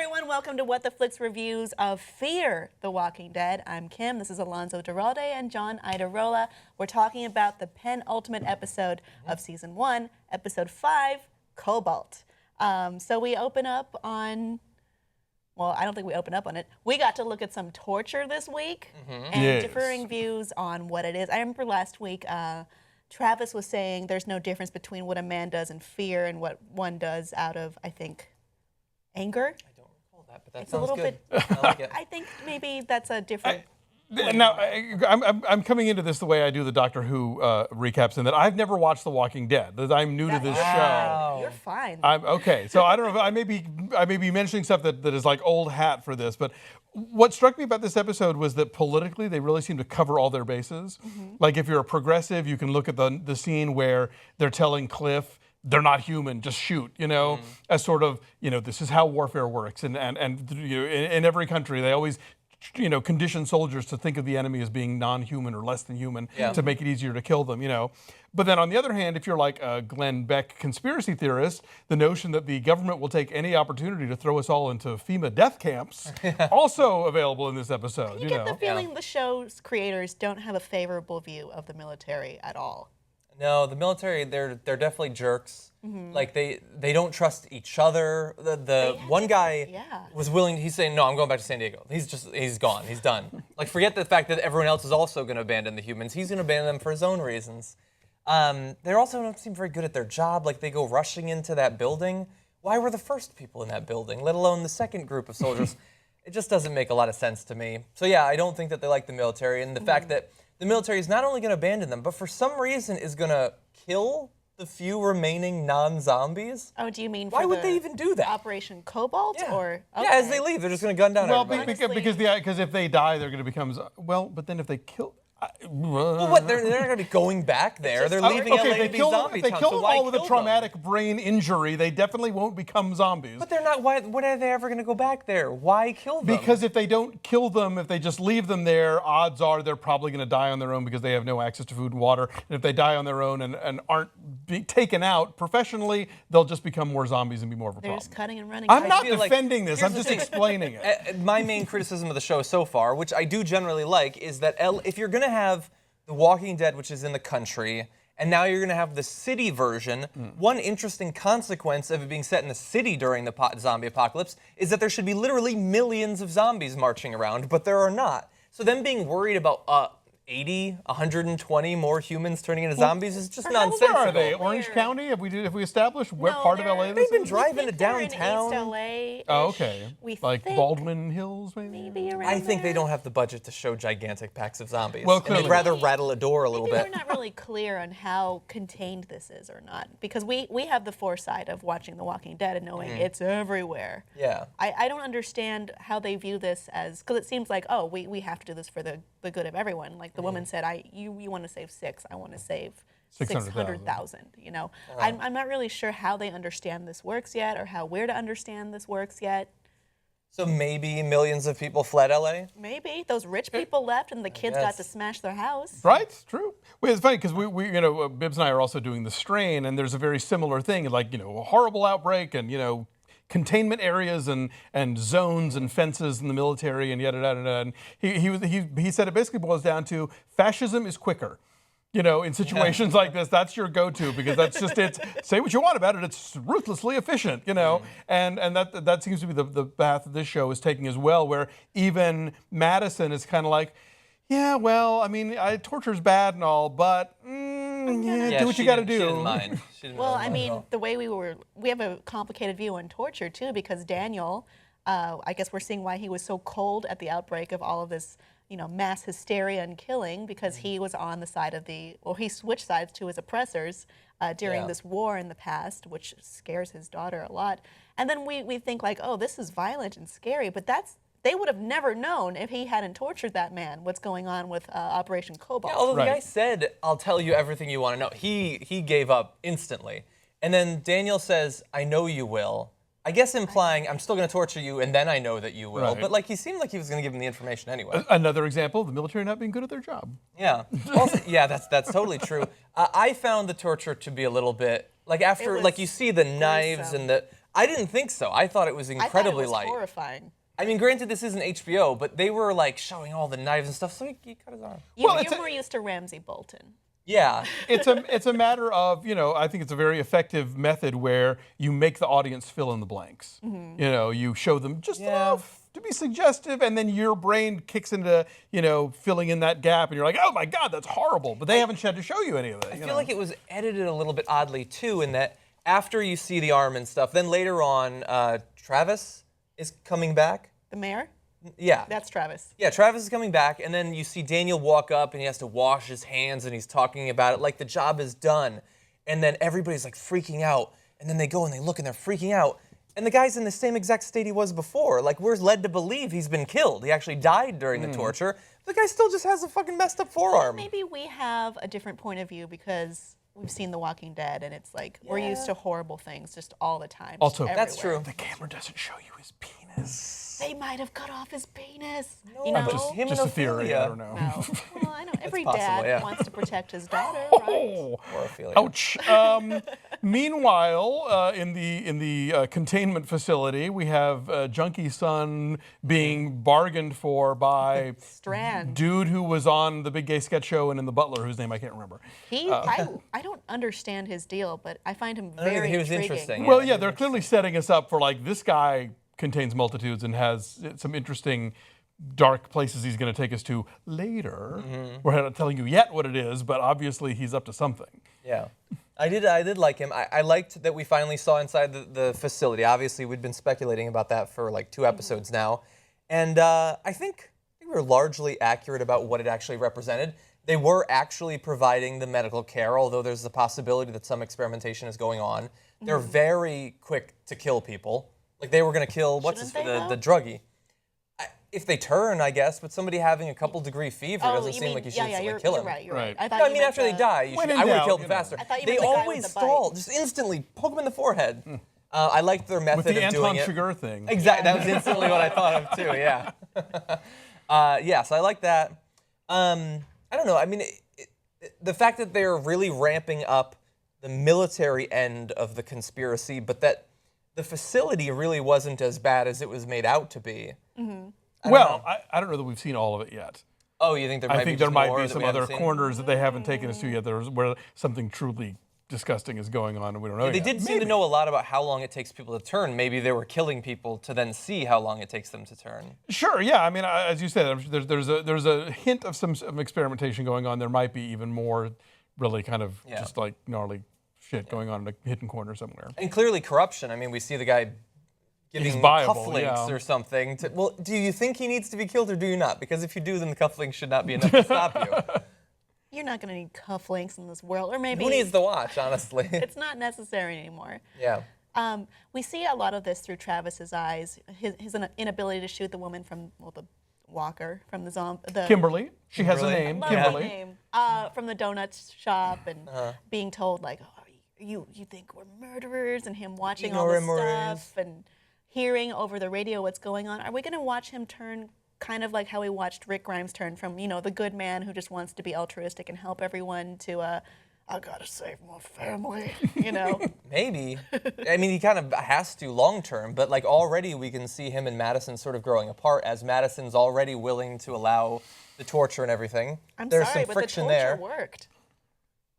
everyone, welcome to What the Flicks reviews of Fear the Walking Dead. I'm Kim, this is Alonso Duralde and John Iadarola. We're talking about the penultimate episode of Season 1, Episode 5, Cobalt. So we open up on, well, I don't think we open up on it. We got to look at some torture this week and differing views on what it is. I remember last week, Travis was saying there's no difference between what a man does in fear and what one does out of, I think, anger. I don't recall that, but that It's sounds a little good. bit. I like it. I think maybe that's a different. Now, I'm coming into this the way I do the Doctor Who recaps, in that I've never watched The Walking Dead. I'm new to this show. You're fine. I'm okay. So I don't know if I may be mentioning stuff that is like old hat for this, but what struck me about this episode was that politically they really seem to cover all their bases. Like if you're a progressive, you can look at the scene where they're telling Cliff they're not human, just shoot, as sort of, this is how warfare works. And in every country, they always, condition soldiers to think of the enemy as being non-human or less than human to make it easier to kill them, But then on the other hand, if you're like a Glenn Beck conspiracy theorist, the notion that the government will take any opportunity to throw us all into FEMA death camps, also available in this episode. You get the feeling the show's creators don't have a favorable view of the military at all. No, the military, they're definitely jerks. Like they don't trust each other. The one guy was willing, he's saying, no, I'm going back to San Diego. He's gone, he's done. Like forget the fact that everyone else is also going to abandon the humans. He's going to abandon them for his own reasons. They also don't seem very good at their job. Like they go rushing into that building. Why were the first people in that building, let alone the second group of soldiers? It just doesn't make a lot of sense to me. So yeah, I don't think that they like the military, and the fact that the military is not only going to abandon them, but for some reason is going to kill the few remaining non-zombies. Oh, do you mean why would they even do that? Operation Cobalt? Yeah. Or yeah, as they leave, they're just going to gun down everybody. Because if they die, they're going to become, but then if they kill... Well, what? They're not going to be going back there. They're leaving LA to be zombie If they town, kill so them why all with a kill traumatic brain injury, they definitely won't become zombies. But they're not. Why? When are they ever going to go back there? Why kill them? Because if they don't kill them, if they just leave them there, odds are they're probably going to die on their own because they have no access to food and water. And if they die on their own and aren't taken out professionally, they'll just become more zombies and be more of a problem. They're just cutting and running. I'm not defending this. I'm just explaining it. My main criticism of the show so far, which I do generally like, is that if you're going to have The Walking Dead, which is in the country, and now you're going to have the city version. One interesting consequence of it being set in the city during the zombie apocalypse is that there should be literally millions of zombies marching around, but there are not. So them being worried about 80, 120 more humans turning into zombies is just nonsensical. Where are they? Orange County? Have we established what part of LA this is? They've been driving to downtown. In East LA. Oh, okay. Like Baldwin Hills, maybe around I think there. they don't have the budget to show gigantic packs of zombies. Well, and they'd rather rattle a door a little bit. We're not really clear on how contained this is or not, because we have the foresight of watching The Walking Dead and knowing it's everywhere. Yeah. I don't understand how they view this as, because it seems like, oh, we have to do this for the good of everyone. Like the woman said, you want to save 6, I want to save 600,000. I'm not really sure how they understand this works yet, or how we're to understand this works yet. So maybe millions of people fled LA? Maybe those rich people left, and the kids got to smash their house. Right, true. Well, it's funny because we Bibbs and I are also doing The Strain, and there's a very similar thing, like a horrible outbreak, and containment areas and zones and fences in the military and yada yada yada. And he said it basically boils down to fascism is quicker. In situations like this, that's your go-to, because that's just it. Say what you want about it. It's ruthlessly efficient, and that seems to be the path that this show is taking as well, where even Madison is kind of like, yeah, well, I mean, torture's bad and all, but do what you got to do. She didn't mind. Well, I mean, the way we have a complicated view on torture too, because Daniel, I guess we're seeing why he was so cold at the outbreak of all of this, mass hysteria and killing, because he was on the side of he switched sides to his oppressors during this war in the past, which scares his daughter a lot. And then we think like, oh, this is violent and scary, but they would have never known if he hadn't tortured that man what's going on with Operation Cobalt. Yeah, although the guy said, I'll tell you everything you want to know. He gave up instantly. And then Daniel says, I know you will. I guess implying I'm still going to torture you, and then I know that you will. Right. But he seemed like he was going to give him the information anyway. Another example of the military not being good at their job. Yeah. Also, yeah, that's totally true. I found the torture to be a little bit, after, you see the knives and I didn't think so. I thought it was incredibly I thought it was light. horrifying. I mean, granted, this isn't HBO, but they were like showing all the knives and stuff, so he cut his arm. You're more used to Ramsay Bolton. Yeah. It's a matter of, I think it's a very effective method where you make the audience fill in the blanks. You show them just enough to be suggestive, and then your brain kicks into, filling in that gap, and you're like, oh my God, that's horrible. But they haven't had to show you any of that. I feel like it was edited a little bit oddly, too, in that after you see the arm and stuff, then later on, Travis is coming back. The mayor? Yeah. That's Travis. Yeah, Travis is coming back, and then you see Daniel walk up, and he has to wash his hands, and he's talking about it like the job is done. And then everybody's like freaking out, and then they go and they look, and they're freaking out. And the guy's in the same exact state he was before. Like, we're led to believe he's been killed. He actually died during the torture. The guy still just has a fucking messed up forearm. Well, maybe we have a different point of view because we've seen The Walking Dead, and it's like we're used to horrible things just all the time. Also, that's true. The camera doesn't show you his penis. They might have cut off his penis. Just a theory. I don't know. No. Well, I know every possible, dad yeah. wants to protect his daughter, right? Morophilia. Ouch. Meanwhile, in the containment facility, we have Junkie Son being bargained for by Strand. dude who was on the Big Gay Sketch Show and in The Butler, whose name I can't remember. I don't understand his deal, but I find him very he was intriguing. interesting. Well, yeah, they're clearly setting us up for like this guy contains multitudes and has some interesting dark places he's going to take us to later. We're not telling you yet what it is, but obviously he's up to something. Yeah. I did like him. I liked that we finally saw inside the facility. Obviously, we'd been speculating about that for like 2 episodes now. And I think we were largely accurate about what it actually represented. They were actually providing the medical care, although there's the possibility that some experimentation is going on. They're very quick to kill people. Like they were going to kill, the druggie. If they turn, I guess, but somebody having a couple degree fever doesn't seem like you should instantly kill him. You're right. I mean, after they die, I would have killed them faster. They always stall, just instantly poke them in the forehead. I liked their method With the of doing Anton it. Chigurh thing. Exactly, that was instantly what I thought of too. Yeah. So I like that. I don't know. I mean, the fact that they're really ramping up the military end of the conspiracy, but that the facility really wasn't as bad as it was made out to be. I don't know that we've seen all of it yet. Oh, you think there might be some other corners that they haven't taken us to yet, where something truly disgusting is going on and we don't know yet. They did seem to know a lot about how long it takes people to turn. Maybe they were killing people to then see how long it takes them to turn. Sure, yeah. I mean, as you said, there's a hint of some experimentation going on. There might be even more really kind of just like gnarly shit going on in a hidden corner somewhere. And clearly corruption. I mean, we see the guy giving cufflinks or something. Well, do you think he needs to be killed or do you not? Because if you do, then the cufflinks should not be enough to stop you. You're not going to need cufflinks in this world. Or maybe... Who needs the watch, honestly? It's not necessary anymore. Yeah. We see a lot of this through Travis's eyes. His inability to shoot the woman from, the walker, from the zombie... Kimberly. She has a name. Kimberly. Name. From the donut shop and being told, like, oh, you think we're murderers, and him watching all this stuff and hearing over the radio what's going on. Are we going to watch him turn kind of like how we watched Rick Grimes turn from, the good man who just wants to be altruistic and help everyone to, I got to save my family, Maybe. I mean, he kind of has to long term, but like already we can see him and Madison sort of growing apart as Madison's already willing to allow the torture and everything. There's some friction but the torture there. Worked.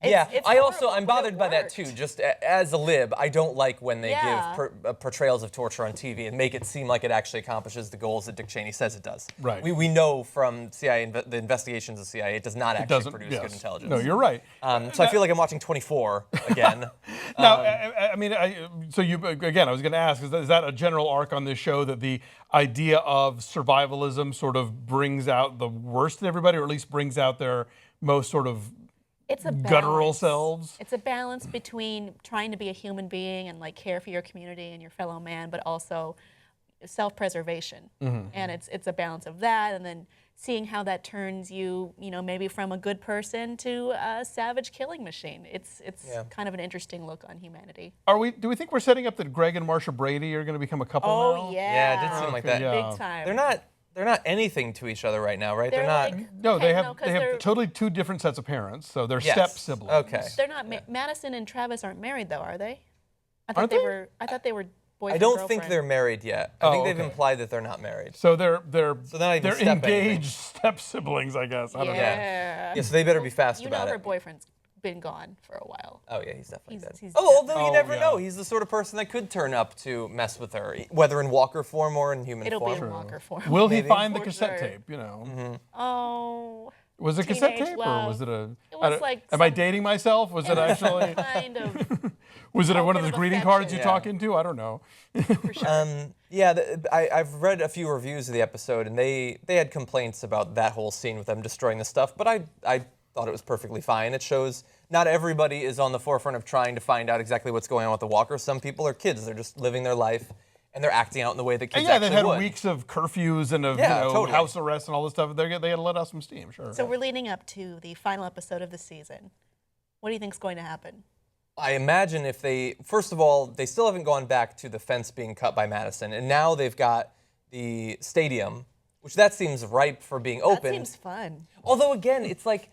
I'm bothered by that too. Just as a lib, I don't like when they give portrayals of torture on TV and make it seem like it actually accomplishes the goals that Dick Cheney says it does. Right. We know from CIA, the investigations of CIA, it does not actually produce good intelligence. No, you're right. So I feel like I'm watching 24 again. Now, I was going to ask, is that a general arc on this show that the idea of survivalism sort of brings out the worst in everybody, or at least brings out their most sort of guttural selves? It's a balance between trying to be a human being and like care for your community and your fellow man, but also self-preservation. And it's a balance of that, and then seeing how that turns you, maybe from a good person to a savage killing machine. It's kind of an interesting look on humanity. Do we think we're setting up that Greg and Marsha Brady are going to become a couple now? Oh yeah. Yeah, it did seem like that. Big time. They're not anything to each other right now, right? They're not. They have totally two different sets of parents, so they're step siblings. Okay. They're not. Madison and Travis aren't married though, are they? I Aren't thought they? I thought they were boyfriend, I don't girlfriend. think they're married yet. I think they've okay. implied that they're not married. So they're not even step engaged anything. step siblings, I guess. I don't know. Yeah. Yeah, so they better be fast You about know her it. boyfriend's been gone for a while. Oh yeah, he's definitely dead. he's although you Oh, never yeah. know. He's the sort of person that could turn up to mess with her, whether in walker form or in human It'll form. be in Walker form. Will he Maybe. find the For cassette sure. tape? You know, Oh, was it cassette Teenage tape love. or was it a? It I was don't- like am I some- dating myself? Was it actually? kind of. Was it one of token those of greeting cards you affection. talk into? I don't know. For sure. I've read a few reviews of the episode, and they had complaints about that whole scene with them destroying the stuff. But I thought it was perfectly fine. It shows not everybody is on the forefront of trying to find out exactly what's going on with the walkers. Some people are kids; they're just living their life, and they're acting out in the way that kids Yeah, actually they've had would. weeks of curfews and of Yeah, totally. house arrests and all this stuff. They had to let out some steam, sure. So we're leading up to the final episode of the season. What do you think's going to happen? I imagine if first of all, they still haven't gone back to the fence being cut by Madison, and now they've got the stadium, which that seems ripe for being opened. That seems fun. Although again, it's like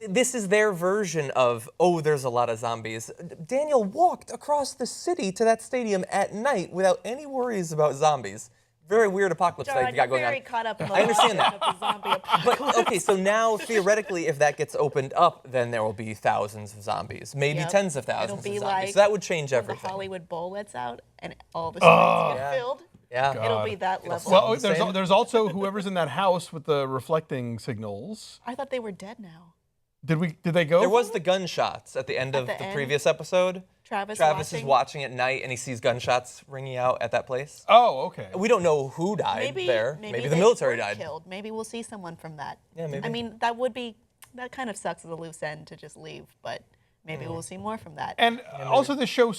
this is their version of, oh, there's a lot of zombies. Daniel walked across the city to that stadium at night without any worries about zombies. Very weird apocalypse that John, you've got you're going very on. caught up in the I understand logic that. of the zombie apocalypse. But okay, so now theoretically, if that gets opened up, then there will be thousands of zombies, maybe Yep. tens of thousands It'll be of zombies. like So that would change when everything. the Hollywood Bowl lets out and all the streets get filled. Yeah. It'll be that level. well, the same. there's also whoever's in that house with the reflecting signals. I thought they were dead now. Did they go? There was the gunshots at the end of the the end? previous episode. Travis is watching at night and he sees gunshots ringing out at that place. Oh, okay. We don't know who died Maybe there. Maybe the they military were died. Killed. Maybe we'll see someone from that. Yeah, maybe. I mean, that kind of sucks as a loose end to just leave, but maybe we'll see more from that. And also, the show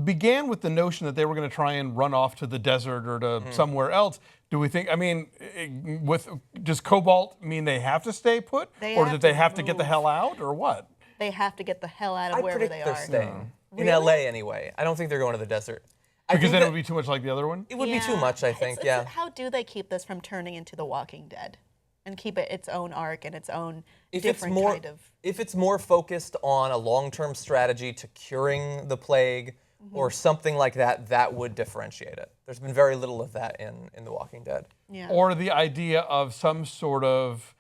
began with the notion that they were going to try and run off to the desert or to somewhere else. Do we think? I mean, does Cobalt mean they have to stay put, They or have did they to have to get the move. hell out, or what? They have to get the hell out of I wherever predict they they're are. staying. In Really? LA anyway. I don't think they're going to the desert. I Because think then it that would be too much like the other one. it would be too much, I think, yeah. How do they keep this from turning into The Walking Dead and keep it its own arc and its own If different kind of? if it's more focused on a long-term strategy to curing the plague or something like that, that would differentiate it. There's been very little of that in The Walking Dead. Yeah. Or the idea of some sort of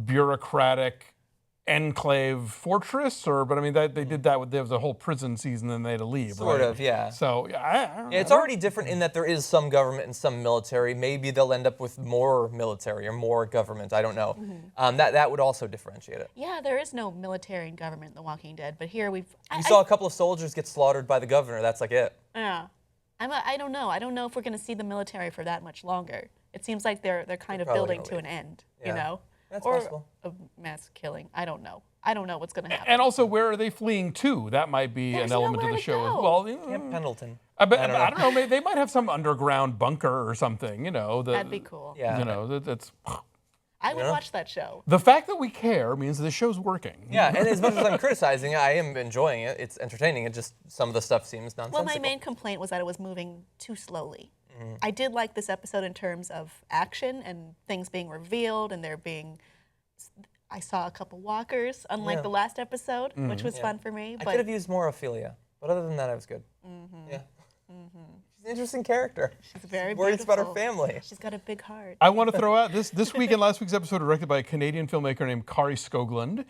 bureaucratic enclave fortress, but I mean they did that with there was a whole prison season, and they had to leave. Sort right? of, yeah. So I don't know. It's already different in that there is some government and some military. Maybe they'll end up with more military or more government. I don't know. That would also differentiate it. Yeah, there is no military and government in The Walking Dead, but here we've. You saw a couple of soldiers get slaughtered by the governor. That's like it. Yeah. I don't know. I don't know if we're going to see the military for that much longer. It seems like they're kind of probably building gonna to leave. an end, Yeah. you know? That's or possible. a mass killing. I don't know. I don't know what's going to happen. And also, where are they fleeing to? That might be There's an element of nowhere the to show as go. well. Camp Pendleton. I don't know. They might have some underground bunker or something. You know, That'd be cool. Yeah. You know, that's I would watch that show. the fact that we care means the show's working. Yeah, and as much as I'm criticizing it, I am enjoying it. It's entertaining. It just some of the stuff seems nonsensical. Well, my main complaint was that it was moving too slowly. I did like this episode in terms of action and things being revealed and there being. I saw a couple walkers, unlike the last episode, which was fun for me. I But could have used more Ophelia, but other than that, I was good. Yeah. She's an interesting character. she's very Worries about her beautiful. family. She's got a big heart. I want to throw out this week and last week's episode directed by a Canadian filmmaker named Kari Skoglund,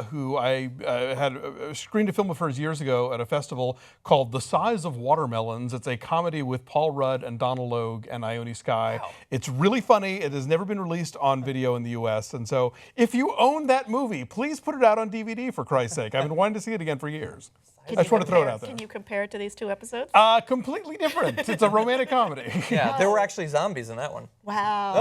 who I had screened a film of hers years ago at a festival called The Size of Watermelons. It's a comedy with Paul Rudd and Donald Logue and Ione Skye. Wow. It's really funny. It has never been released on video in the U.S. And so if you own that movie, please put it out on DVD, for Christ's sake. I've been wanting to see it again for years. I just want to throw it out there. Can you compare it to these two episodes? Completely different. It's a romantic comedy. Yeah, there were actually zombies in that one. Wow.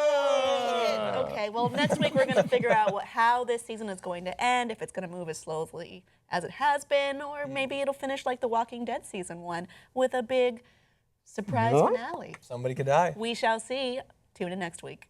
Oh! Okay, well, next week we're going to figure out how this season is going to end, if it's going to move as slowly as it has been, or maybe it'll finish like The Walking Dead season 1 with a big surprise finale. Somebody could die. We shall see. Tune in next week.